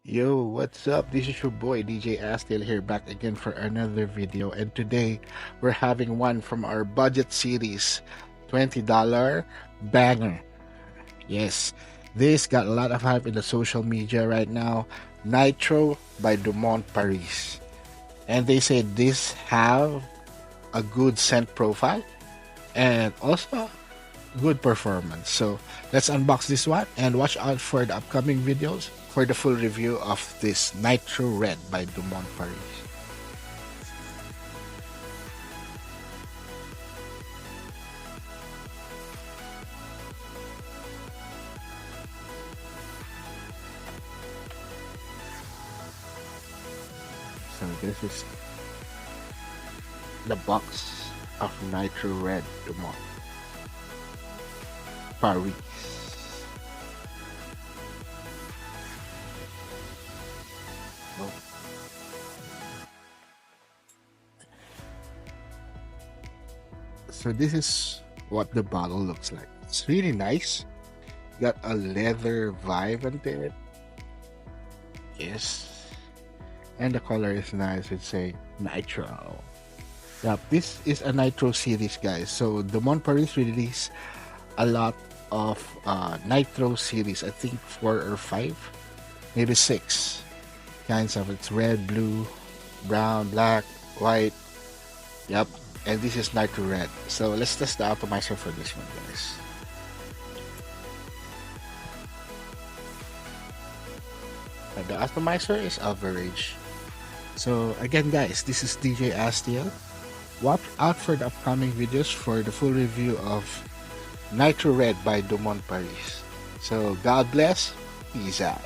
Yo, what's up? This is your boy DJ Astil here, back again for another video. And today we're having one from our budget series, $20 banger. Yes, this got a lot of hype in the social media right now. Nitro by Dumont Paris. And they say this have a good scent profile and also good performance. So let's unbox this one and watch out for the upcoming videos for the full review of this Nitro Red by Dumont Paris. So this is the box of Nitro Red Dumont Paris. Oh. So this is what the bottle looks like. It's really nice. Got a leather vibe into it. Yes. And the color is nice. It's say Nitro. Yep, this is a Nitro series, guys. So the Mon Paris released a lot of Nitro series. I think 4 or 5, maybe 6 kinds of. It's red, blue, brown, black, white. Yep, and this is Nitro Red. So let's test the atomizer for this one, guys. The atomizer is Averange. So again, guys, this is DJ Astiel. Watch out for the upcoming videos for the full review of Nitro Red by Dumont Paris. So God bless. Peace out.